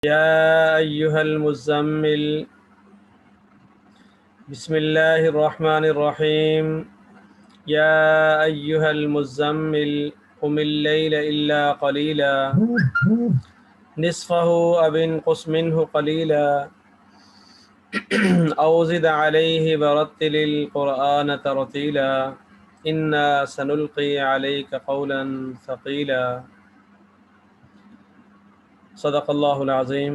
يا أيها المزمل بسم الله الرحمن الرحيم يا أيها المزمل قم الليل إلا قليلا نصفه أو انقص منه قليلا أو زد عليه ورتل القرآن ترتيلا إنا سنلقي عليك قولا ثقيلا صدق اللہ العظیم۔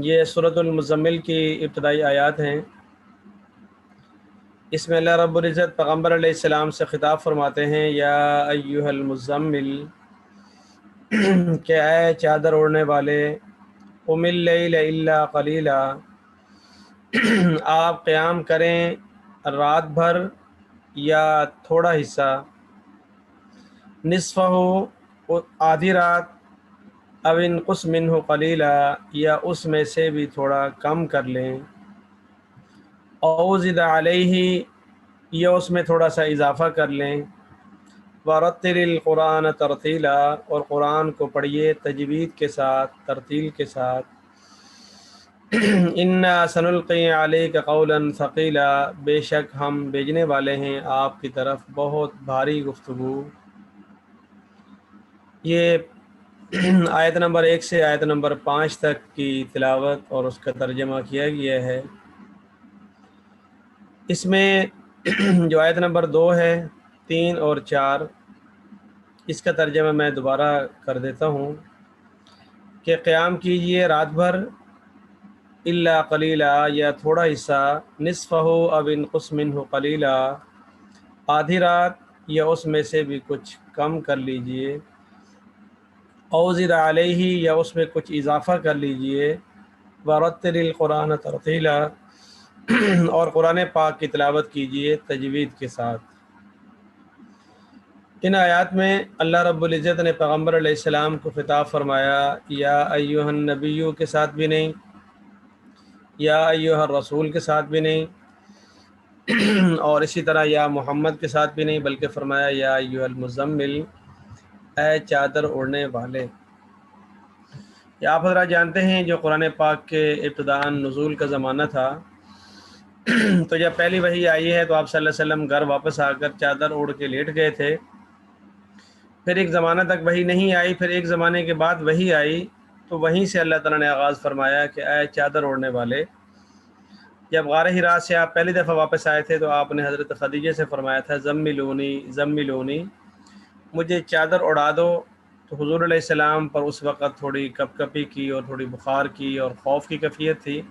یہ سورۃ المزمل کی ابتدائی آیات ہیں۔ اس میں اللہ رب العزت پیغمبر علیہ السلام سے خطاب فرماتے ہیں، یا ایہا المزمل، کہ اے چادر اوڑھنے والے، قم اللیل الا قلیلا، آپ قیام کریں رات بھر یا تھوڑا حصہ، نصفہ آدھی رات، او انقص منہ قلیلا یا اس میں سے بھی تھوڑا کم کر لیں، او زد علیہ یا اس میں تھوڑا سا اضافہ کر لیں، ورتل القرآن ترتیلا اور قرآن کو پڑھیے تجوید کے ساتھ، ترتیل کے ساتھ۔ انا سنلقی علیک قولا ثقیلا، بے شک ہم بھیجنے والے ہیں آپ کی طرف بہت بھاری گفتگو۔ یہ آیت نمبر 1 سے آیت نمبر 5 تک کی تلاوت اور اس کا ترجمہ کیا گیا ہے۔ اس میں جو آیت نمبر 2 ہے، 3 اور 4، اس کا ترجمہ میں دوبارہ کر دیتا ہوں کہ قیام کیجئے رات بھر، الا قلیلا یا تھوڑا حصہ، نصفہ او انقص منہ قلیلا آدھی رات یا اس میں سے بھی کچھ کم کر لیجئے، او زد علیہ یا اس میں کچھ اضافہ کر لیجئے، ورتل القرآن ترتیلا اور قرآن پاک کی تلاوت کیجئے تجوید کے ساتھ۔ ان آیات میں اللہ رب العزت نے پیغمبر علیہ السلام کو خطاب فرمایا، یا ایھا النبی کے ساتھ بھی نہیں، یا ایھا الرسول کے ساتھ بھی نہیں، اور اسی طرح یا محمد کے ساتھ بھی نہیں، بلکہ فرمایا یا ایھا المزمل، اے چادر اوڑھنے والے۔ یہ آپ حضرات جانتے ہیں جو قرآن پاک کے ابتداءً نزول کا زمانہ تھا، تو جب پہلی وحی آئی ہے تو آپ صلی اللہ علیہ وسلم گھر واپس آ کر چادر اوڑھ کے لیٹ گئے تھے۔ پھر ایک زمانہ تک وحی نہیں آئی، پھر ایک زمانے کے بعد وحی آئی، تو وہیں سے اللہ تعالیٰ نے آغاز فرمایا کہ اے چادر اوڑھنے والے۔ جب غار حرا سے آپ پہلی دفعہ واپس آئے تھے تو آپ نے حضرت خدیجہ سے فرمایا تھا، زملونی زملونی، مجھے چادر اڑا دو۔ تو حضور علیہ السلام پر اس وقت تھوڑی کپ کپی کی اور تھوڑی بخار کی اور خوف کی کیفیت تھی،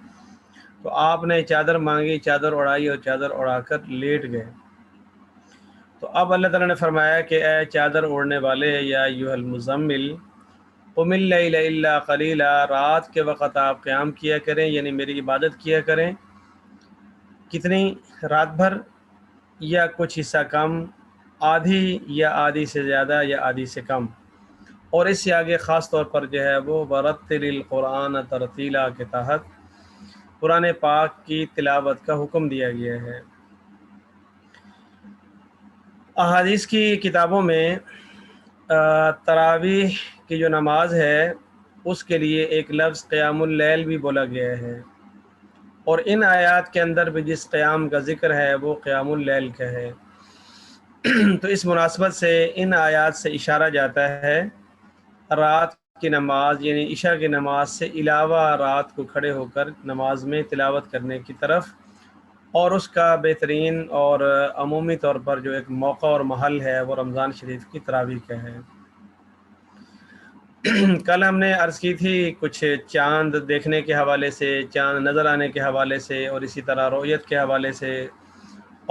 تو آپ نے چادر مانگی، چادر اڑائی اور چادر اڑا کر لیٹ گئے۔ تو اب اللہ تعالیٰ نے فرمایا کہ اے چادر اوڑھنے والے، یا ایھا المزمل قم اللیل الا قلیلا، رات کے وقت آپ قیام کیا کریں، یعنی میری عبادت کیا کریں۔ کتنی؟ رات بھر یا کچھ حصہ کم، آدھی یا آدھی سے زیادہ یا آدھی سے کم، اور اس سے آگے خاص طور پر جو ہے وہ ورتل القرآن ترتیلا کے تحت قرآن پاک کی تلاوت کا حکم دیا گیا ہے۔ احادیث کی کتابوں میں تراویح کی جو نماز ہے اس کے لیے ایک لفظ قیام اللیل بھی بولا گیا ہے، اور ان آیات کے اندر بھی جس قیام کا ذکر ہے وہ قیام اللیل کا ہے۔ تو اس مناسبت سے ان آیات سے اشارہ جاتا ہے رات کی نماز، یعنی عشاء کی نماز سے علاوہ رات کو کھڑے ہو کر نماز میں تلاوت کرنے کی طرف، اور اس کا بہترین اور عمومی طور پر جو ایک موقع اور محل ہے وہ رمضان شریف کی تراویح کا ہے۔ کل ہم نے عرض کی تھی کچھ چاند دیکھنے کے حوالے سے، چاند نظر آنے کے حوالے سے، اور اسی طرح رؤیت کے حوالے سے،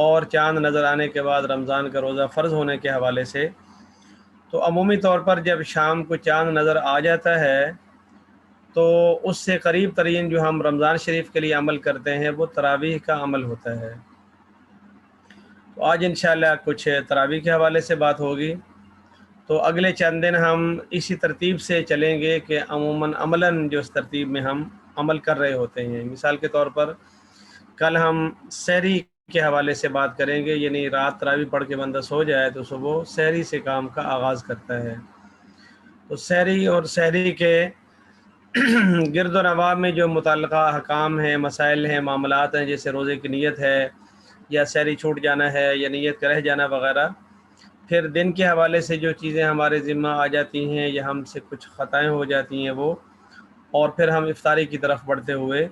اور چاند نظر آنے کے بعد رمضان کا روزہ فرض ہونے کے حوالے سے۔ تو عمومی طور پر جب شام کو چاند نظر آ جاتا ہے تو اس سے قریب ترین جو ہم رمضان شریف کے لیے عمل کرتے ہیں وہ تراویح کا عمل ہوتا ہے۔ تو آج انشاءاللہ کچھ تراویح کے حوالے سے بات ہوگی۔ تو اگلے چند دن ہم اسی ترتیب سے چلیں گے کہ عملاً جو اس ترتیب میں ہم عمل کر رہے ہوتے ہیں۔ مثال کے طور پر کل ہم سحری کے حوالے سے بات کریں گے، یعنی رات تراویح پڑھ کے بندہ سو جائے تو صبح سحری سے کام کا آغاز کرتا ہے۔ تو سحری اور سحری کے گرد و نواح میں جو متعلقہ احکام ہیں، مسائل ہیں، معاملات ہیں، جیسے روزے کی نیت ہے یا سحری چھوٹ جانا ہے یا نیت کا رہ جانا وغیرہ، پھر دن کے حوالے سے جو چیزیں ہمارے ذمہ آ جاتی ہیں یا ہم سے کچھ خطائیں ہو جاتی ہیں وہ، اور پھر ہم افطاری کی طرف بڑھتے ہوئے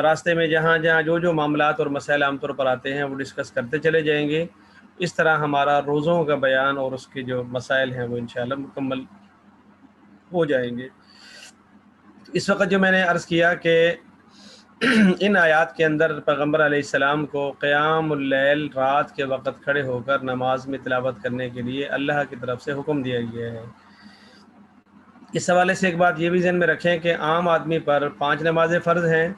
راستے میں جہاں جہاں جو جو معاملات اور مسائل عام طور پر آتے ہیں وہ ڈسکس کرتے چلے جائیں گے۔ اس طرح ہمارا روزوں کا بیان اور اس کے جو مسائل ہیں وہ انشاءاللہ مکمل ہو جائیں گے۔ اس وقت جو میں نے عرض کیا کہ ان آیات کے اندر پیغمبر علیہ السلام کو قیام اللیل، رات کے وقت کھڑے ہو کر نماز میں تلاوت کرنے کے لیے اللہ کی طرف سے حکم دیا گیا ہے۔ اس حوالے سے ایک بات یہ بھی ذہن میں رکھیں کہ عام آدمی پر 5 نمازیں فرض ہیں،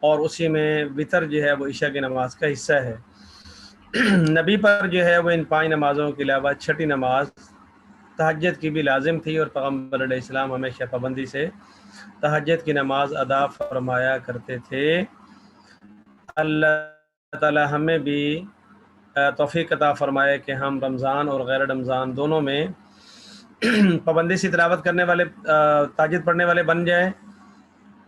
اور اسی میں وطر جو ہے وہ عشاء کی نماز کا حصہ ہے۔ نبی پر جو ہے وہ ان 5 نمازوں کے علاوہ چھٹی نماز تہجد کی بھی لازم تھی، اور پیغمبر علیہ السلام ہمیشہ پابندی سے تہجد کی نماز ادا فرمایا کرتے تھے۔ اللہ تعالی ہمیں بھی توفیق عطا فرمائے کہ ہم رمضان اور غیر رمضان دونوں میں پابندی سے تلاوت کرنے والے، تہجد پڑھنے والے بن جائیں،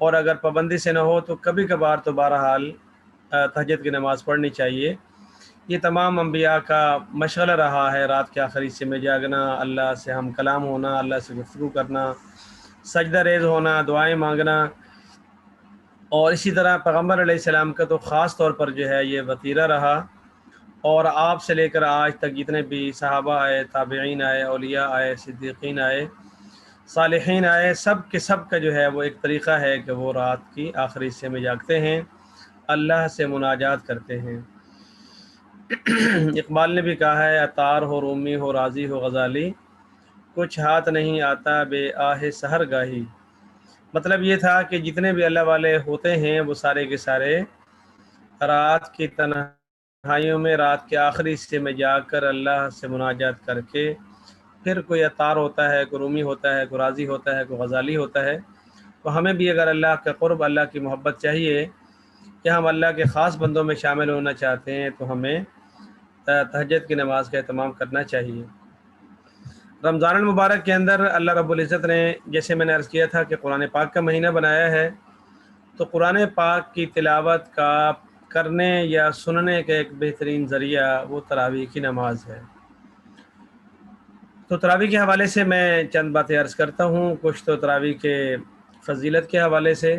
اور اگر پابندی سے نہ ہو تو کبھی کبھار تو بہرحال تہجد کی نماز پڑھنی چاہیے۔ یہ تمام انبیاء کا مشغلہ رہا ہے، رات کے آخری حصے میں جاگنا، اللہ سے ہم کلام ہونا، اللہ سے گفتگو کرنا، سجدہ ریز ہونا، دعائیں مانگنا۔ اور اسی طرح پیغمبر علیہ السلام کا تو خاص طور پر جو ہے یہ وتیرہ رہا، اور آپ سے لے کر آج تک جتنے بھی صحابہ آئے، تابعین آئے، اولیاء آئے، صدیقین آئے، صالحین آئے، سب کے سب کا جو ہے وہ ایک طریقہ ہے کہ وہ رات کی آخری حصے میں جاگتے ہیں، اللہ سے مناجات کرتے ہیں۔ اقبال نے بھی کہا ہے، عطار ہو، رومی ہو، راضی ہو، غزالی، کچھ ہاتھ نہیں آتا بے آہ سحر گاہی۔ مطلب یہ تھا کہ جتنے بھی اللہ والے ہوتے ہیں وہ سارے کے سارے رات کی تنہائیوں میں، رات کے آخری حصے میں جا کر اللہ سے مناجات کر کے، پھر کوئی عطار ہوتا ہے، کوئی رومی ہوتا ہے، کوئی راضی ہوتا ہے، کوئی غزالی ہوتا ہے، تو ہمیں بھی اگر اللہ کا قرب، اللہ کی محبت چاہیے کہ ہم اللہ کے خاص بندوں میں شامل ہونا چاہتے ہیں، تو ہمیں تہجد کی نماز کا اہتمام کرنا چاہیے۔ رمضان المبارک کے اندر اللہ رب العزت نے، جیسے میں نے عرض کیا تھا کہ قرآن پاک کا مہینہ بنایا ہے، تو قرآن پاک کی تلاوت کا کرنے یا سننے کا ایک بہترین ذریعہ وہ تراویح کی نماز ہے۔ تو تراویح کے حوالے سے میں چند باتیں عرض کرتا ہوں، کچھ تو تراویح کے فضیلت کے حوالے سے،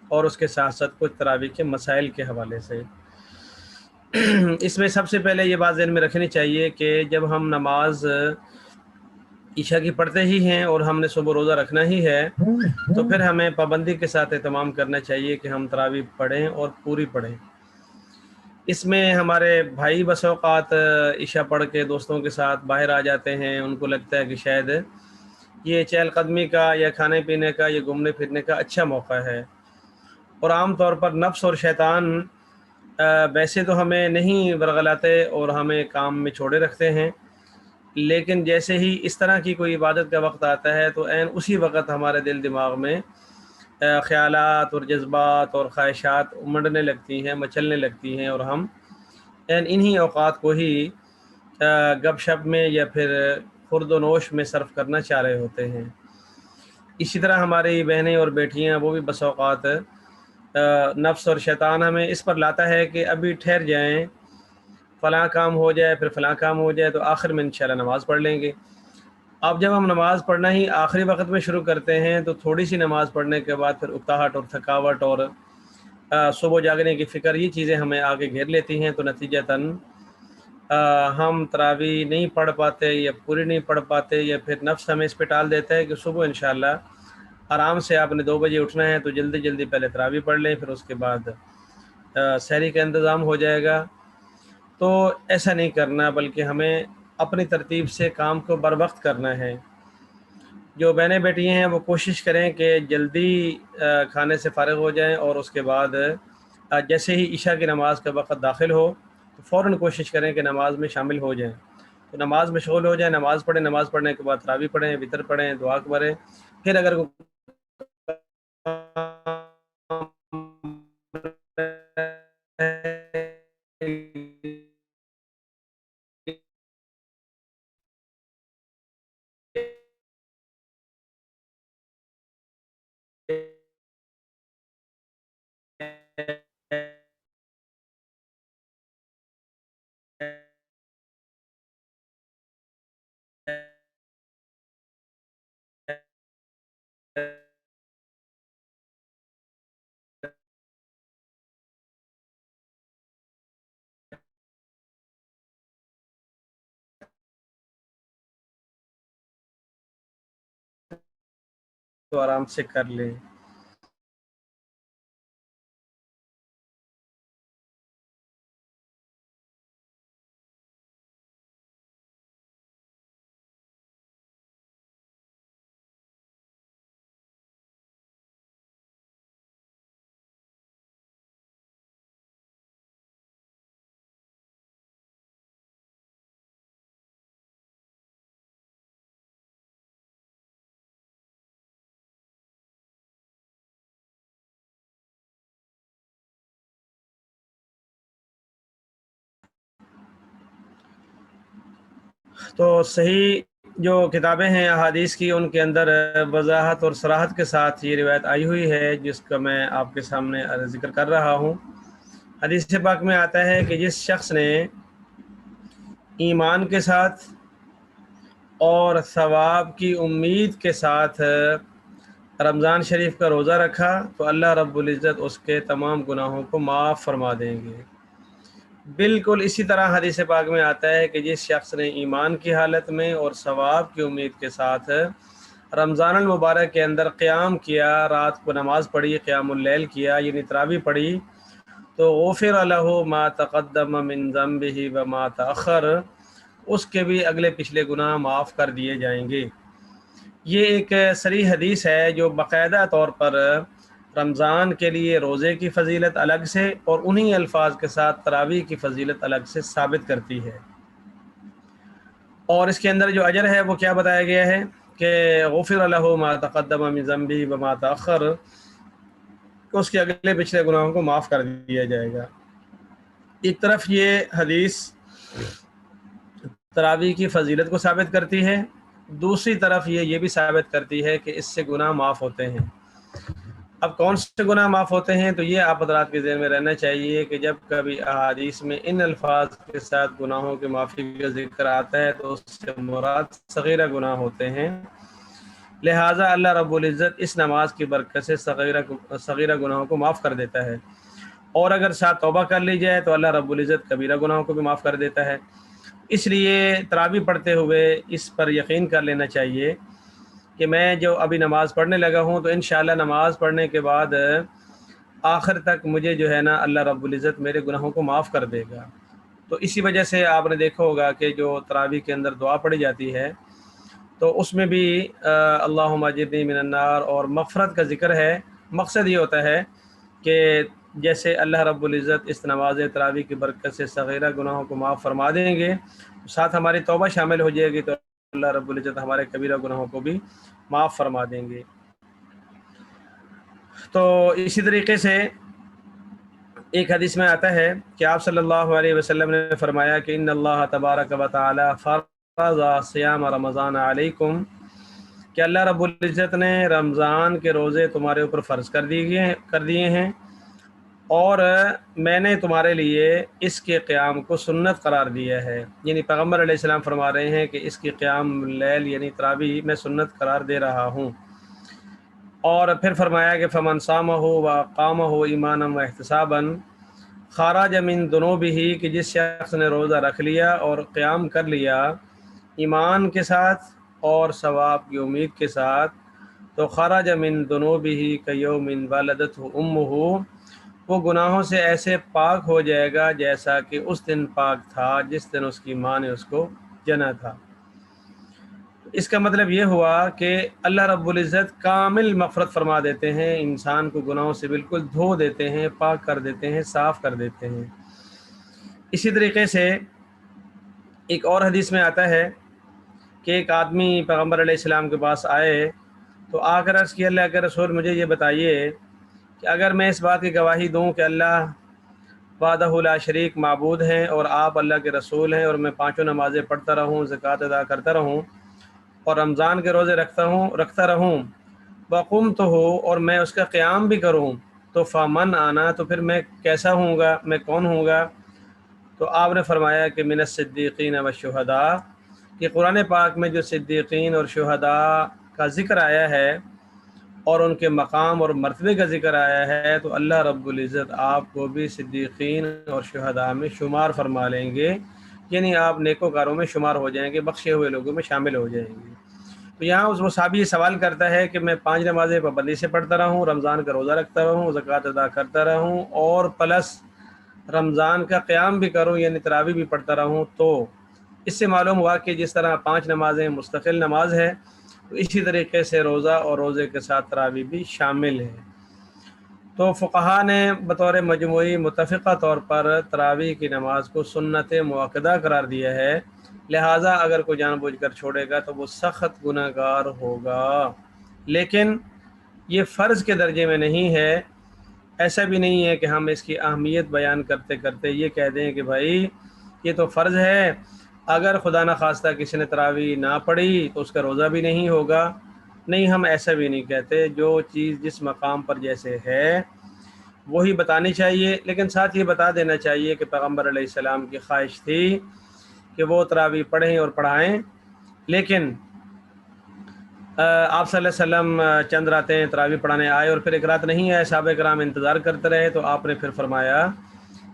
اور اس کے ساتھ ساتھ کچھ تراویح کے مسائل کے حوالے سے۔ اس میں سب سے پہلے یہ بات ذہن میں رکھنی چاہیے کہ جب ہم نماز عشاء کی پڑھتے ہی ہیں اور ہم نے صبح روزہ رکھنا ہی ہے، تو پھر ہمیں پابندی کے ساتھ اہتمام کرنا چاہیے کہ ہم تراویح پڑھیں اور پوری پڑھیں۔ اس میں ہمارے بھائی بس اوقات عشاء پڑھ کے دوستوں کے ساتھ باہر آ جاتے ہیں، ان کو لگتا ہے کہ شاید یہ چہل قدمی کا یا کھانے پینے کا یا گھومنے پھرنے کا اچھا موقع ہے، اور عام طور پر نفس اور شیطان ویسے تو ہمیں نہیں ورغلاتے اور ہمیں کام میں چھوڑے رکھتے ہیں، لیکن جیسے ہی اس طرح کی کوئی عبادت کا وقت آتا ہے تو عین اسی وقت ہمارے دل دماغ میں خیالات اور جذبات اور خواہشات امڑنے لگتی ہیں، مچلنے لگتی ہیں، اور ہم عین انہی اوقات کو ہی گپ شپ میں یا پھر خورد و نوش میں صرف کرنا چاہ رہے ہوتے ہیں۔ اسی طرح ہماری بہنیں اور بیٹیاں وہ بھی بس اوقات نفس اور شیطان ہمیں اس پر لاتا ہے کہ ابھی ٹھہر جائیں، فلاں کام ہو جائے، پھر فلاں کام ہو جائے تو آخر میں انشاءاللہ نماز پڑھ لیں گے۔ اب جب ہم نماز پڑھنا ہی آخری وقت میں شروع کرتے ہیں تو تھوڑی سی نماز پڑھنے کے بعد پھر اکتاہٹ اور تھکاوٹ اور صبح جاگنے کی فکر، یہ چیزیں ہمیں آگے گھیر لیتی ہیں، تو نتیجتاً ہم تراویح نہیں پڑھ پاتے یا پوری نہیں پڑھ پاتے، یا پھر نفس ہمیں اس پہ ٹال دیتا ہے کہ صبح انشاءاللہ آرام سے آپ نے 2 بجے اٹھنا ہے تو جلدی جلدی پہلے تراویح پڑھ لیں، پھر اس کے بعد سحری کا انتظام ہو جائے گا۔ تو ایسا نہیں کرنا، بلکہ ہمیں اپنی ترتیب سے کام کو بر وقت کرنا ہے۔ جو بہنیں بیٹی ہیں وہ کوشش کریں کہ جلدی کھانے سے فارغ ہو جائیں، اور اس کے بعد جیسے ہی عشاء کی نماز کا وقت داخل ہو تو فوراً کوشش کریں کہ نماز میں شامل ہو جائیں، تو نماز میں شغل ہو جائیں، نماز پڑھیں، نماز پڑھنے کے بعد تراویح پڑھیں، وطر پڑھیں، دعا کریں، پھر اگر تو آرام سے کر لیں۔ تو صحیح جو کتابیں ہیں احادیث کی، ان کے اندر وضاحت اور صراحت کے ساتھ یہ روایت آئی ہوئی ہے جس کا میں آپ کے سامنے ذکر کر رہا ہوں۔ حدیث پاک میں آتا ہے کہ جس شخص نے ایمان کے ساتھ اور ثواب کی امید کے ساتھ رمضان شریف کا روزہ رکھا تو اللہ رب العزت اس کے تمام گناہوں کو معاف فرما دیں گے۔ بالکل اسی طرح حدیث پاک میں آتا ہے کہ جس شخص نے ایمان کی حالت میں اور ثواب کی امید کے ساتھ رمضان المبارک کے اندر قیام کیا، رات کو نماز پڑھی، قیام اللیل کیا یعنی تراویح پڑھی، تو غفر لہ ما تقدم من ذنبہ وما تأخر، اس کے بھی اگلے پچھلے گناہ معاف کر دیے جائیں گے۔ یہ ایک صریح حدیث ہے جو باقاعدہ طور پر رمضان کے لیے روزے کی فضیلت الگ سے اور انہی الفاظ کے ساتھ تراویح کی فضیلت الگ سے ثابت کرتی ہے۔ اور اس کے اندر جو اجر ہے وہ کیا بتایا گیا ہے کہ غفر لہ ما تقدم من ذنبہ وما تأخر، اس کے اگلے پچھلے گناہوں کو معاف کر دیا جائے گا۔ ایک طرف یہ حدیث تراویح کی فضیلت کو ثابت کرتی ہے، دوسری طرف یہ بھی ثابت کرتی ہے کہ اس سے گناہ معاف ہوتے ہیں۔ اب کون سے گناہ معاف ہوتے ہیں؟ تو یہ آپ حضرات کے ذہن میں رہنا چاہیے کہ جب کبھی احادیث میں ان الفاظ کے ساتھ گناہوں کی معافی کا ذکر آتا ہے تو اس سے مراد صغیرہ گناہ ہوتے ہیں، لہٰذا اللہ رب العزت اس نماز کی برکت سے صغیرہ گناہوں کو معاف کر دیتا ہے، اور اگر ساتھ توبہ کر لی جائے تو اللہ رب العزت کبیرہ گناہوں کو بھی معاف کر دیتا ہے۔ اس لیے تراویح پڑھتے ہوئے اس پر یقین کر لینا چاہیے کہ میں جو ابھی نماز پڑھنے لگا ہوں تو انشاءاللہ نماز پڑھنے کے بعد آخر تک مجھے جو ہے نا اللہ رب العزت میرے گناہوں کو معاف کر دے گا۔ تو اسی وجہ سے آپ نے دیکھا ہوگا کہ جو تراویح کے اندر دعا پڑھی جاتی ہے تو اس میں بھی اللہم اجرنی من النار اور مغفرت کا ذکر ہے۔ مقصد یہ ہوتا ہے کہ جیسے اللہ رب العزت اس نماز تراویح کی برکت سے صغیرہ گناہوں کو معاف فرما دیں گے، ساتھ ہماری توبہ شامل ہو جائے گی تو اللہ رب العزت ہمارے کبیرہ گناہوں کو بھی معاف فرما دیں گے۔ تو اسی طریقے سے ایک حدیث میں آتا ہے کہ آپ صلی اللہ علیہ وسلم نے فرمایا کہ ان اللہ تبارک و تعالی فرض صیام رمضان علیکم، کہ اللہ رب العزت نے رمضان کے روزے تمہارے اوپر فرض کر دیے ہیں، اور میں نے تمہارے لیے اس کے قیام کو سنت قرار دیا ہے، یعنی پیغمبر علیہ السلام فرما رہے ہیں کہ اس کی قیام لیل یعنی تراویح میں سنت قرار دے رہا ہوں۔ اور پھر فرمایا کہ فمن صامہ وقامہ ایمانا واحتسابا خرج من ذنوبہ، کہ جس شخص نے روزہ رکھ لیا اور قیام کر لیا ایمان کے ساتھ اور ثواب کی امید کے ساتھ، تو خرج من ذنوبہ کیوم ولدتہ امہ، وہ گناہوں سے ایسے پاک ہو جائے گا جیسا کہ اس دن پاک تھا جس دن اس کی ماں نے اس کو جنا تھا۔ اس کا مطلب یہ ہوا کہ اللہ رب العزت کامل مغفرت فرما دیتے ہیں، انسان کو گناہوں سے بالکل دھو دیتے ہیں، پاک کر دیتے ہیں، صاف کر دیتے ہیں۔ اسی طریقے سے ایک اور حدیث میں آتا ہے کہ ایک آدمی پیغمبر علیہ السلام کے پاس آئے تو آ کر عرض کیا اللہ کے رسول مجھے یہ بتائیے کہ اگر میں اس بات کی گواہی دوں کہ اللہ وحدہ لا شریک معبود ہیں اور آپ اللہ کے رسول ہیں، اور میں پانچوں نمازیں پڑھتا رہوں، زکوٰۃ ادا کرتا رہوں اور رمضان کے روزے رکھتا رہوں، وقمت ہو اور میں اس کا قیام بھی کروں، تو فمن آنا، تو پھر میں کیسا ہوں گا، میں کون ہوں گا؟ تو آپ نے فرمایا کہ من الصدیقین والشہداء، کہ قرآن پاک میں جو صدیقین اور شہداء کا ذکر آیا ہے اور ان کے مقام اور مرتبے کا ذکر آیا ہے، تو اللہ رب العزت آپ کو بھی صدیقین اور شہداء میں شمار فرما لیں گے، یعنی آپ نیکوکاروں میں شمار ہو جائیں گے، بخشے ہوئے لوگوں میں شامل ہو جائیں گے۔ تو یہاں وہ صحابی یہ سوال کرتا ہے کہ میں 5 نمازیں پابندی سے پڑھتا رہا ہوں، رمضان کا روزہ رکھتا رہوں، زکوٰۃ ادا کرتا رہوں اور پلس رمضان کا قیام بھی کروں، یعنی تراویح بھی پڑھتا رہوں، تو اس سے معلوم ہوا کہ جس طرح 5 نمازیں مستقل نماز ہے، تو اسی طریقے سے روزہ اور روزے کے ساتھ تراویح بھی شامل ہے۔ تو فقہا نے بطور مجموعی متفقہ طور پر تراویح کی نماز کو سنت مؤکدہ قرار دیا ہے، لہٰذا اگر کوئی جان بوجھ کر چھوڑے گا تو وہ سخت گناہ گار ہوگا، لیکن یہ فرض کے درجے میں نہیں ہے۔ ایسا بھی نہیں ہے کہ ہم اس کی اہمیت بیان کرتے کرتے یہ کہہ دیں کہ بھائی یہ تو فرض ہے، اگر خدا نخواستہ کسی نے تراویح نہ پڑھی تو اس کا روزہ بھی نہیں ہوگا۔ نہیں، ہم ایسا بھی نہیں کہتے، جو چیز جس مقام پر جیسے ہے وہی بتانی چاہیے، لیکن ساتھ یہ بتا دینا چاہیے کہ پیغمبر علیہ السلام کی خواہش تھی کہ وہ تراویح پڑھیں اور پڑھائیں، لیکن آپ صلی اللہ علیہ وسلم چند راتیں تراویح پڑھانے آئے اور پھر ایک رات نہیں آئے، صحابہ کرام انتظار کرتے رہے، تو آپ نے پھر فرمایا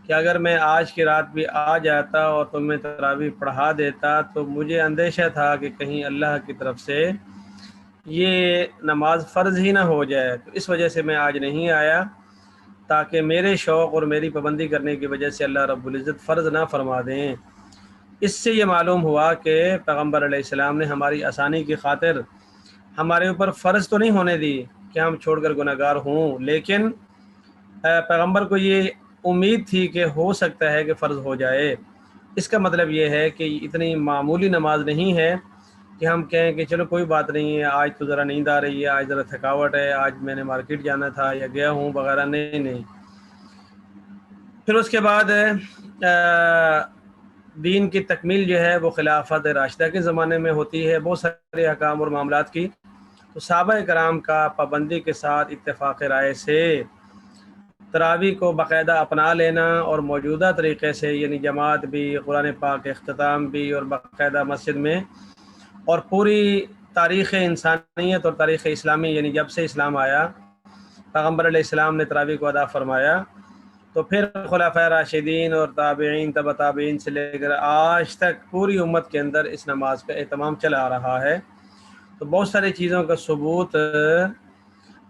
کہ اگر میں آج کی رات بھی آ جاتا اور تمہیں تراویح پڑھا دیتا تو مجھے اندیشہ تھا کہ کہیں اللہ کی طرف سے یہ نماز فرض ہی نہ ہو جائے، تو اس وجہ سے میں آج نہیں آیا تاکہ میرے شوق اور میری پابندی کرنے کی وجہ سے اللہ رب العزت فرض نہ فرما دیں۔ اس سے یہ معلوم ہوا کہ پیغمبر علیہ السلام نے ہماری آسانی کی خاطر ہمارے اوپر فرض تو نہیں ہونے دی کہ ہم چھوڑ کر گناہ گار ہوں، لیکن پیغمبر کو یہ امید تھی کہ ہو سکتا ہے کہ فرض ہو جائے۔ اس کا مطلب یہ ہے کہ اتنی معمولی نماز نہیں ہے کہ ہم کہیں کہ چلو کوئی بات نہیں ہے، آج تو ذرا نیند آ رہی ہے، آج ذرا تھکاوٹ ہے، آج میں نے مارکیٹ جانا تھا یا گیا ہوں وغیرہ، نہیں۔ پھر اس کے بعد دین کی تکمیل جو ہے وہ خلافت راشدہ کے زمانے میں ہوتی ہے، بہت سارے احکام اور معاملات کی، تو صحابہ کرام کا پابندی کے ساتھ اتفاق رائے سے تراویح کو باقاعدہ اپنا لینا اور موجودہ طریقے سے، یعنی جماعت بھی، قرآن پاک اختتام بھی اور باقاعدہ مسجد میں، اور پوری تاریخ انسانیت اور تاریخ اسلامی، یعنی جب سے اسلام آیا پیغمبر علیہ السلام نے تراویح کو ادا فرمایا، تو پھر خلفائے راشدین اور تابعین، تبع تابعین سے لے کر آج تک پوری امت کے اندر اس نماز کا اہتمام چلا آ رہا ہے۔ تو بہت ساری چیزوں کا ثبوت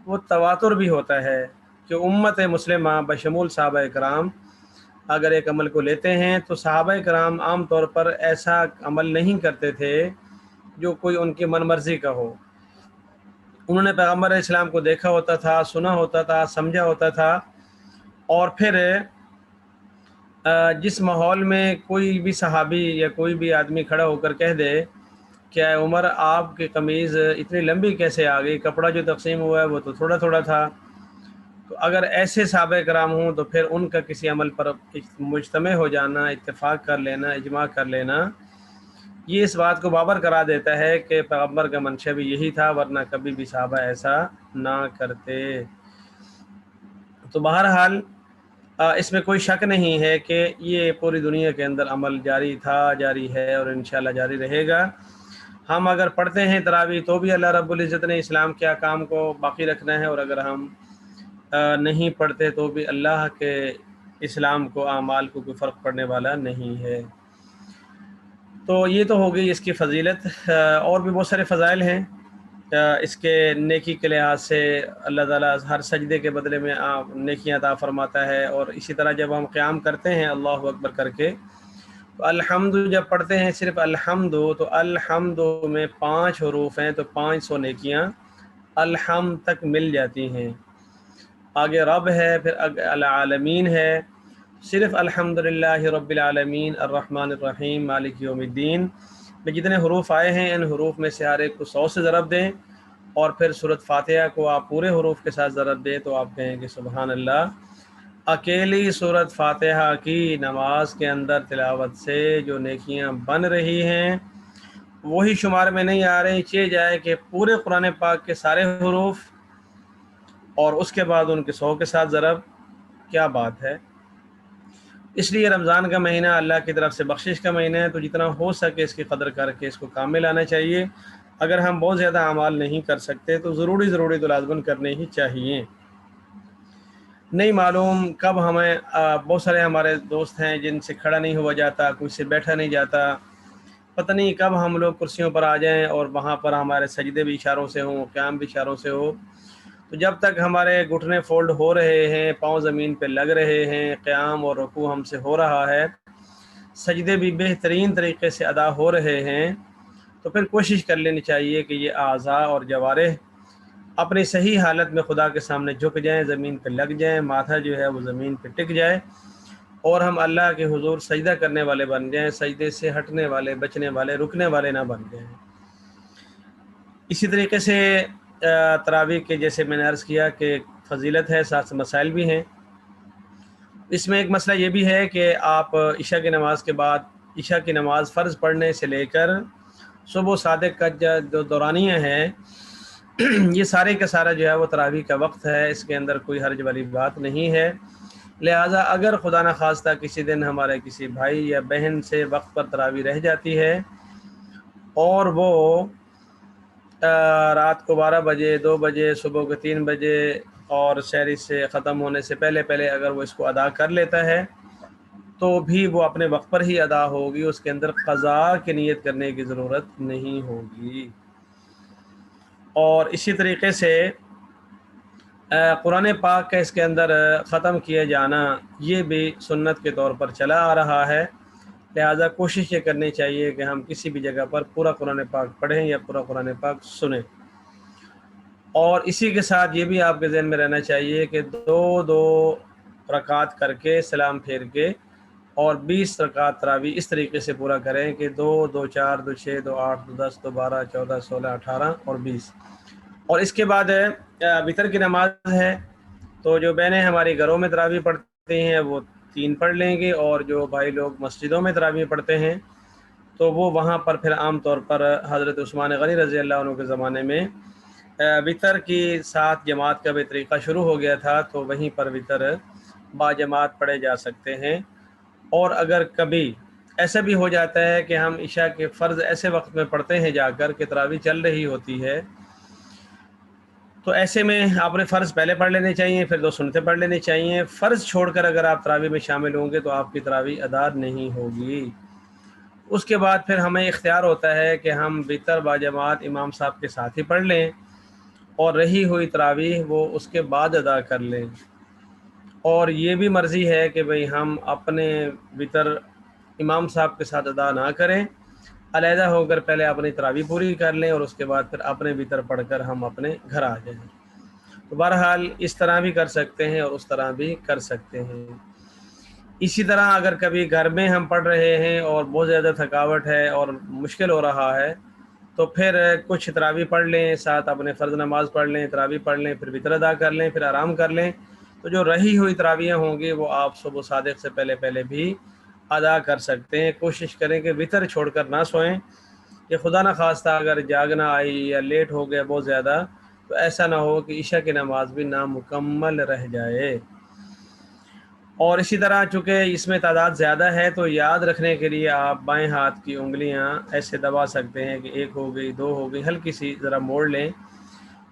وہ تواتر بھی ہوتا ہے کہ امت مسلمہ بشمول صحابہ کرام اگر ایک عمل کو لیتے ہیں تو صحابہ کرام عام طور پر ایسا عمل نہیں کرتے تھے جو کوئی ان کی من مرضی کا ہو۔ انہوں نے پیغمبر علیہ السلام کو دیکھا ہوتا تھا، سنا ہوتا تھا، سمجھا ہوتا تھا، اور پھر جس ماحول میں کوئی بھی صحابی یا کوئی بھی آدمی کھڑا ہو کر کہہ دے کہ اے عمر آپ کی قمیض اتنی لمبی کیسے آ گئی، کپڑا جو تقسیم ہوا ہے وہ تو تھوڑا تھوڑا تھا، تو اگر ایسے صحابہ کرام ہوں تو پھر ان کا کسی عمل پر مجتمع ہو جانا، اتفاق کر لینا، اجماع کر لینا، یہ اس بات کو بابر کرا دیتا ہے کہ پیغمبر کا منشا بھی یہی تھا، ورنہ کبھی بھی صحابہ ایسا نہ کرتے۔ تو بہرحال اس میں کوئی شک نہیں ہے کہ یہ پوری دنیا کے اندر عمل جاری تھا، جاری ہے اور انشاءاللہ جاری رہے گا۔ ہم اگر پڑھتے ہیں تراویح تو بھی اللہ رب العزت نے اسلام کے احکام کو باقی رکھنا ہے، اور اگر ہم نہیں پڑھتے تو بھی اللہ کے اسلام کو، اعمال کو کوئی فرق پڑنے والا نہیں ہے۔ تو یہ تو ہو گئی اس کی فضیلت، اور بھی بہت سارے فضائل ہیں اس کے نیکی کے لحاظ سے۔ اللہ تعالیٰ ہر سجدے کے بدلے میں نیکیاں عطا فرماتا ہے، اور اسی طرح جب ہم قیام کرتے ہیں اللہ اکبر کر کے، تو الحمد جب پڑھتے ہیں صرف الحمد، تو الحمد میں 5 حروف ہیں تو 500 نیکیاں الحمد تک مل جاتی ہیں۔ آگے رب ہے، پھر العالمین ہے، صرف الحمدللہ رب العالمین الرحمن الرحیم مالک یوم الدین میں جتنے حروف آئے ہیں، ان حروف میں سے ہر ایک کو 100 سے ضرب دیں، اور پھر سورۃ فاتحہ کو آپ پورے حروف کے ساتھ ضرب دیں تو آپ کہیں کہ سبحان اللہ۔ اکیلی سورۃ فاتحہ کی نماز کے اندر تلاوت سے جو نیکیاں بن رہی ہیں وہی شمار میں نہیں آ رہی، چاہے جائے کہ پورے قرآن پاک کے سارے حروف اور اس کے بعد ان کے 100 کے ساتھ ضرب، کیا بات ہے۔ اس لیے رمضان کا مہینہ اللہ کی طرف سے بخشش کا مہینہ ہے، تو جتنا ہو سکے اس کی قدر کر کے اس کو کام میں لانا چاہیے۔ اگر ہم بہت زیادہ اعمال نہیں کر سکتے تو ضروری تو لازماً کرنے ہی چاہیے۔ نہیں معلوم کب ہمیں بہت سارے ہمارے دوست ہیں جن سے کھڑا نہیں ہوا جاتا، کوئی سے بیٹھا نہیں جاتا، پتہ نہیں کب ہم لوگ کرسیوں پر آ جائیں اور وہاں پر ہمارے سجدے بھی اشاروں سے ہوں، قیام بھی اشاروں سے ہو۔ تو جب تک ہمارے گھٹنے فولڈ ہو رہے ہیں، پاؤں زمین پہ لگ رہے ہیں، قیام اور رکوع ہم سے ہو رہا ہے، سجدے بھی بہترین طریقے سے ادا ہو رہے ہیں، تو پھر کوشش کر لینی چاہیے کہ یہ اعضاء اور جوارح اپنی صحیح حالت میں خدا کے سامنے جھک جائیں، زمین پہ لگ جائیں، ماتھا جو ہے وہ زمین پہ ٹک جائے، اور ہم اللہ کے حضور سجدہ کرنے والے بن جائیں، سجدے سے ہٹنے والے، بچنے والے، رکنے والے نہ بن جائیں۔ اسی طریقے سے تراویح کے جیسے میں نے عرض کیا کہ فضیلت ہے، ساتھ مسائل بھی ہیں۔ اس میں ایک مسئلہ یہ بھی ہے کہ آپ عشاء کی نماز کے بعد، عشاء کی نماز فرض پڑھنے سے لے کر صبح صادق کا جو دورانیہ ہے، یہ سارے کا سارا جو ہے وہ تراویح کا وقت ہے، اس کے اندر کوئی حرج والی بات نہیں ہے۔ لہٰذا اگر خدا نخواستہ کسی دن ہمارے کسی بھائی یا بہن سے وقت پر تراویح رہ جاتی ہے اور وہ رات کو 12 بجے، 2 بجے، صبح کو 3 بجے اور سحری سے ختم ہونے سے پہلے اگر وہ اس کو ادا کر لیتا ہے تو بھی وہ اپنے وقت پر ہی ادا ہوگی، اس کے اندر قضا کی نیت کرنے کی ضرورت نہیں ہوگی۔ اور اسی طریقے سے قرآن پاک کا اس کے اندر ختم کیے جانا یہ بھی سنت کے طور پر چلا آ رہا ہے، لہٰذا کوشش یہ کرنی چاہیے کہ ہم کسی بھی جگہ پر پورا قرآن پاک پڑھیں یا پورا قرآن پاک سنیں۔ اور اسی کے ساتھ یہ بھی آپ کے ذہن میں رہنا چاہیے کہ 2 رکعت کر کے سلام پھیر کے اور 20 رکعت تراویح اس طریقے سے پورا کریں کہ 2، 2، 4، 2، 6، 2، 8، 2، 10، 2، 12، 14، 16، 18 اور 20۔ اور اس کے بعد وتر کی نماز ہے، تو جو بہنیں ہماری گھروں میں تراویح پڑھتی ہیں وہ 3 پڑھ لیں گے، اور جو بھائی لوگ مسجدوں میں تراویح پڑھتے ہیں تو وہ وہاں پر پھر عام طور پر حضرت عثمان غنی رضی اللہ عنہ کے زمانے میں وتر کی ساتھ جماعت کا بھی طریقہ شروع ہو گیا تھا، تو وہیں پر وتر با جماعت پڑھے جا سکتے ہیں۔ اور اگر کبھی ایسا بھی ہو جاتا ہے کہ ہم عشاء کے فرض ایسے وقت میں پڑھتے ہیں جا کر کہ تراویح چل رہی ہوتی ہے، تو ایسے میں آپ نے فرض پہلے پڑھ لینے چاہیے، پھر 2 سنتیں پڑھ لینی چاہیے۔ فرض چھوڑ کر اگر آپ تراویح میں شامل ہوں گے تو آپ کی تراویح ادا نہیں ہوگی۔ اس کے بعد پھر ہمیں اختیار ہوتا ہے کہ ہم وتر با جماعت امام صاحب کے ساتھ ہی پڑھ لیں، اور رہی ہوئی تراویح وہ اس کے بعد ادا کر لیں۔ اور یہ بھی مرضی ہے کہ بھئی ہم اپنے وتر امام صاحب کے ساتھ ادا نہ کریں، علیحدہ ہو کر پہلے اپنی تراویح پوری کر لیں اور اس کے بعد پھر اپنے وتر پڑھ کر ہم اپنے گھر آ جائیں۔ تو بہرحال اس طرح بھی کر سکتے ہیں اور اس طرح بھی کر سکتے ہیں۔ اسی طرح اگر کبھی گھر میں ہم پڑھ رہے ہیں اور بہت زیادہ تھکاوٹ ہے اور مشکل ہو رہا ہے تو پھر کچھ تراویح پڑھ لیں، ساتھ اپنے فرض نماز پڑھ لیں، تراویح پڑھ لیں، پھر وتر ادا کر لیں، پھر آرام کر لیں۔ تو جو رہی ہوئی تراویح ہوں گی وہ آپ صبح صادق سے پہلے بھی ادا کر سکتے ہیں۔ کوشش کریں کہ وتر چھوڑ کر نہ سوئیں، کہ خدا نہ خواستہ اگر جاگنا آئی یا لیٹ ہو گیا بہت زیادہ تو ایسا نہ ہو کہ عشاء کی نماز بھی نامکمل رہ جائے۔ اور اسی طرح چونکہ اس میں تعداد زیادہ ہے تو یاد رکھنے کے لیے آپ بائیں ہاتھ کی انگلیاں ایسے دبا سکتے ہیں کہ 1 ہو گئی، 2 ہو گئی، ہلکی سی ذرا موڑ لیں،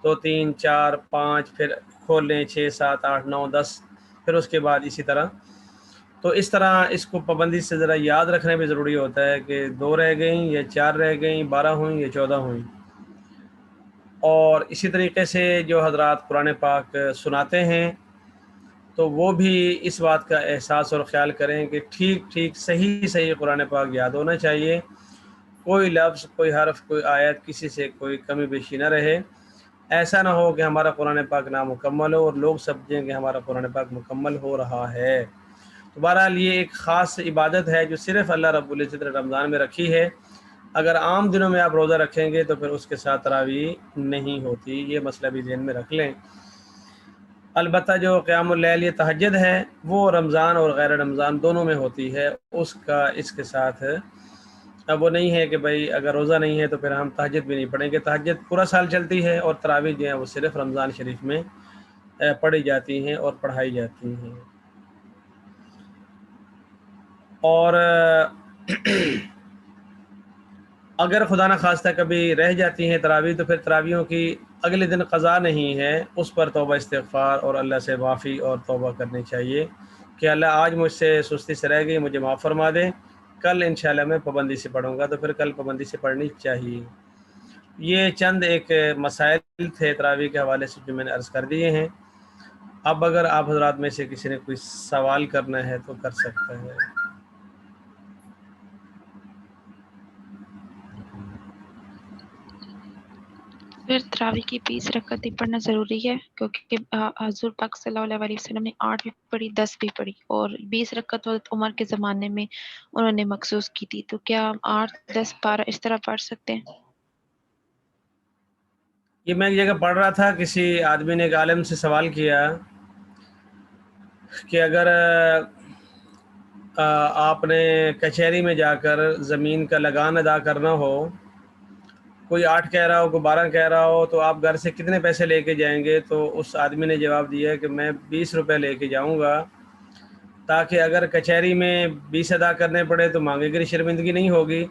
تو 3، 4، 5، پھر کھول لیں، 6، 7، 8، 9، 10، پھر اس کے بعد اسی طرح۔ تو اس طرح اس کو پابندی سے ذرا یاد رکھنا بھی ضروری ہوتا ہے کہ 2 رہ گئیں یا 4 رہ گئیں، 12 ہوئیں یا 14 ہوئیں۔ اور اسی طریقے سے جو حضرات قرآن پاک سناتے ہیں تو وہ بھی اس بات کا احساس اور خیال کریں کہ ٹھیک صحیح قرآن پاک یاد ہونا چاہیے، کوئی لفظ، کوئی حرف، کوئی آیت، کسی سے کوئی کمی بیشی نہ رہے۔ ایسا نہ ہو کہ ہمارا قرآن پاک نامکمل ہو اور لوگ سمجھیں کہ ہمارا قرآن پاک مکمل ہو رہا ہے۔ تو بہرحال یہ ایک خاص عبادت ہے جو صرف اللہ رب العزت نے رمضان میں رکھی ہے۔ اگر عام دنوں میں آپ روزہ رکھیں گے تو پھر اس کے ساتھ تراویح نہیں ہوتی، یہ مسئلہ بھی ذہن میں رکھ لیں۔ البتہ جو قیام اللیل یہ تہجد ہے وہ رمضان اور غیر رمضان دونوں میں ہوتی ہے، اس کے ساتھ اب وہ نہیں ہے کہ بھئی اگر روزہ نہیں ہے تو پھر ہم تہجد بھی نہیں پڑھیں گے۔ تہجد پورا سال چلتی ہے اور تراویح جو ہیں وہ صرف رمضان شریف میں پڑھی جاتی ہیں اور پڑھائی جاتی ہیں۔ اور اگر خدا نہ خواستہ کبھی رہ جاتی ہیں تراویح تو پھر تراویحوں کی اگلے دن قضا نہیں ہے، اس پر توبہ استغفار اور اللہ سے معافی اور توبہ کرنی چاہیے کہ اللہ آج مجھ سے سستی سے رہ گئی، مجھے معاف فرما دے، کل انشاءاللہ میں پابندی سے پڑھوں گا، تو پھر کل پابندی سے پڑھنی چاہیے۔ یہ چند ایک مسائل تھے تراویح کے حوالے سے جو میں نے عرض کر دیے ہیں۔ اب اگر آپ حضرات میں سے کسی نے کوئی سوال کرنا ہے تو کر سکتا ہے۔ پھر تراویح کی 20 رکعتیں پڑھنا ضروری ہے، کیونکہ حضور پاک صلی اللہ علیہ وسلم نے 8 بھی پڑھی، 10 بھی پڑھی، اور 20 رکعت حضرت عمر کے زمانے میں انہوں نے مخصوص کی تھی، تو کیا ہم 8، 10، 12 اس طرح پڑھ سکتے ہیں؟ یہ میں ایک جگہ پڑھ رہا تھا، کسی آدمی نے ایک عالم سے سوال کیا کہ اگر آپ نے کچہری میں جا کر زمین کا لگان ادا کرنا ہو، کوئی 8 کہہ رہا ہو، کوئی 12 کہہ رہا ہو، تو آپ گھر سے کتنے پیسے لے کے جائیں گے؟ تو اس آدمی نے جواب دیا کہ میں 20 روپے لے کے جاؤں گا، تاکہ اگر کچہری میں 20 ادا کرنے پڑے تو مانگے گی شرمندگی نہیں ہوگی،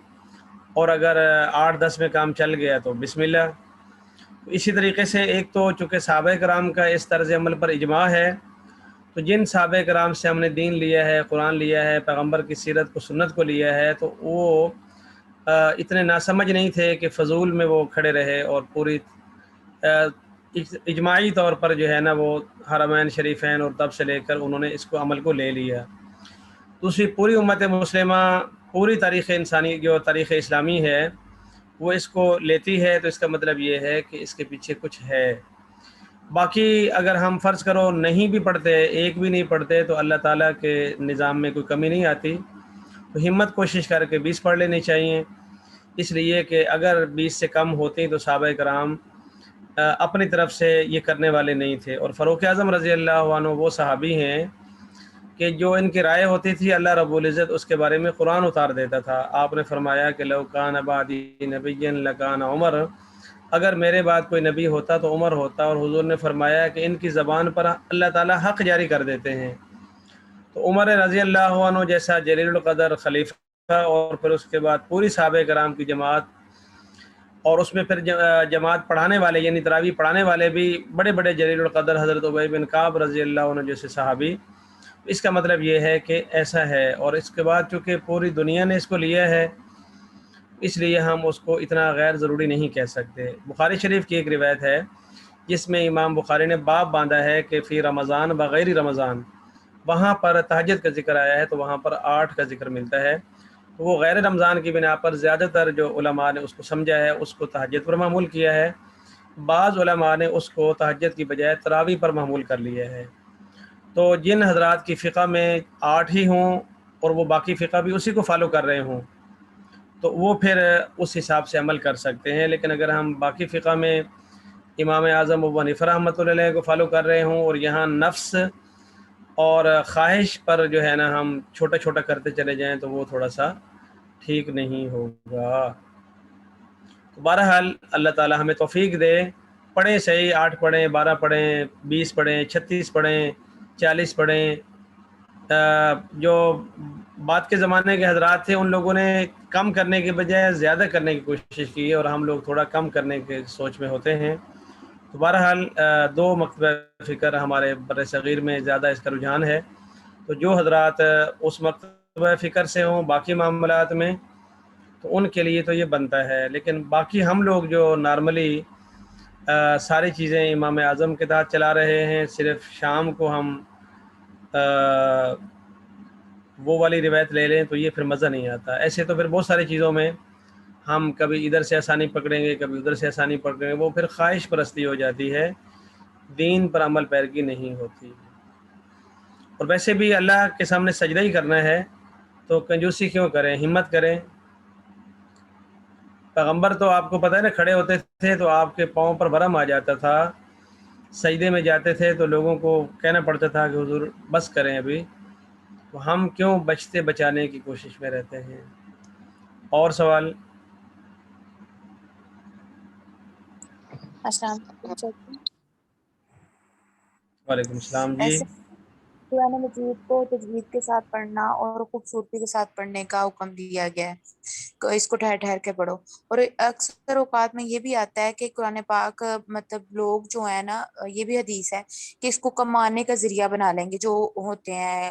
اور اگر 8-10 میں کام چل گیا تو بسم اللہ۔ اسی طریقے سے ایک تو چونکہ صحابہ کرام کا اس طرز عمل پر اجماع ہے، تو جن صحابہ کرام سے ہم نے دین لیا ہے، قرآن لیا ہے، پیغمبر کی سیرت کو، سنت کو لیا ہے، تو وہ اتنے ناسمجھ نہیں تھے کہ فضول میں وہ کھڑے رہے اور پوری اجماعی طور پر جو ہے نا وہ حرمین شریفین اور تب سے لے کر انہوں نے اس کو عمل کو لے لیا۔ دوسری پوری امت مسلمہ، پوری تاریخ انسانی جو تاریخ اسلامی ہے وہ اس کو لیتی ہے، تو اس کا مطلب یہ ہے کہ اس کے پیچھے کچھ ہے۔ باقی اگر ہم فرض کرو نہیں بھی پڑھتے، ایک بھی نہیں پڑھتے، تو اللہ تعالیٰ کے نظام میں کوئی کمی نہیں آتی، تو ہمت کوشش کر کے 20 پڑھ لینی چاہیے، اس لیے کہ اگر 20 سے کم ہوتی تو صحابہ کرام اپنی طرف سے یہ کرنے والے نہیں تھے۔ اور فاروق اعظم رضی اللہ عنہ وہ صحابی ہیں کہ جو ان کی رائے ہوتی تھی اللہ رب العزت اس کے بارے میں قرآن اتار دیتا تھا۔ آپ نے فرمایا کہ لو کان بعدی نبی لکان عمر، اگر میرے بعد کوئی نبی ہوتا تو عمر ہوتا، اور حضور نے فرمایا کہ ان کی زبان پر اللہ تعالیٰ حق جاری کر دیتے ہیں۔ تو عمر رضی اللہ عنہ جیسا جلیل القدر خلیفہ، اور پھر اس کے بعد پوری صحابہ کرام کی جماعت، اور اس میں پھر جماعت پڑھانے والے یعنی تراویح پڑھانے والے بھی بڑے بڑے جلیل القدر حضرت ابی بن کعب رضی اللہ عنہ جیسے صحابی، اس کا مطلب یہ ہے کہ ایسا ہے۔ اور اس کے بعد چونکہ پوری دنیا نے اس کو لیا ہے، اس لیے ہم اس کو اتنا غیر ضروری نہیں کہہ سکتے۔ بخاری شریف کی ایک روایت ہے جس میں امام بخاری نے باب باندھا ہے کہ فی رمضان بغیر رمضان، وہاں پر تہجد کا ذکر آیا ہے تو وہاں پر 8 کا ذکر ملتا ہے، تو وہ غیر رمضان کی بنا پر زیادہ تر جو علماء نے اس کو سمجھا ہے اس کو تہجد پر معمول کیا ہے، بعض علماء نے اس کو تہجد کی بجائے تراویح پر معمول کر لیا ہے۔ تو جن حضرات کی فقہ میں 8 ہی ہوں اور وہ باقی فقہ بھی اسی کو فالو کر رہے ہوں تو وہ پھر اس حساب سے عمل کر سکتے ہیں، لیکن اگر ہم باقی فقہ میں امام اعظم ابو حنیفہ رحمۃ اللہ علیہ کو فالو کر رہے ہوں اور یہاں نفس اور خواہش پر جو ہے نا ہم چھوٹا چھوٹا کرتے چلے جائیں تو وہ تھوڑا سا ٹھیک نہیں ہوگا۔ تو بہرحال اللہ تعالی ہمیں توفیق دے، پڑھیں صحیح، 8 پڑھیں، 12 پڑھیں، 20 پڑھیں، 36 پڑھیں، 40 پڑھیں۔ جو بعد کے زمانے کے حضرات تھے ان لوگوں نے کم کرنے کے بجائے زیادہ کرنے کی کوشش کی ہے، اور ہم لوگ تھوڑا کم کرنے کے سوچ میں ہوتے ہیں۔ تو بہرحال 2 مکتبہ فکر ہمارے بر صغیر میں زیادہ اس کا رجحان ہے، تو جو حضرات اس مکتبہ فکر سے ہوں باقی معاملات میں تو ان کے لیے تو یہ بنتا ہے، لیکن باقی ہم لوگ جو نارملی ساری چیزیں امام اعظم کے تحت چلا رہے ہیں، صرف شام کو ہم وہ والی روایت لے لیں تو یہ پھر مزہ نہیں آتا۔ ایسے تو پھر بہت ساری چیزوں میں ہم کبھی ادھر سے آسانی پکڑیں گے، کبھی ادھر سے آسانی پکڑیں گے، وہ پھر خواہش پرستی ہو جاتی ہے، دین پر عمل پیرگی نہیں ہوتی۔ اور ویسے بھی اللہ کے سامنے سجدہ ہی کرنا ہے تو کنجوسی کیوں کریں، ہمت کریں۔ پیغمبر تو آپ کو پتہ ہے نا کھڑے ہوتے تھے تو آپ کے پاؤں پر بھرم آ جاتا تھا، سجدے میں جاتے تھے تو لوگوں کو کہنا پڑتا تھا کہ حضور بس کریں ابھی، تو ہم کیوں بچتے بچانے کی کوشش میں رہتے ہیں۔ اور سوال؟ السلام علیکم۔ وعلیکم السلام جی۔ ایسے قرآن مجید کو تجوید کے ساتھ پڑھنا اور خوبصورتی کے ساتھ پڑھنے کا حکم دیا گیا ہے کہ اس کو ٹھہر ٹھہر کے پڑھو، اور اکثر اوقات میں یہ بھی آتا ہے کہ قرآن پاک مطلب لوگ جو ہیں نا، یہ بھی حدیث ہے کہ اس کو کمانے کا ذریعہ بنا لیں گے جو ہوتے ہیں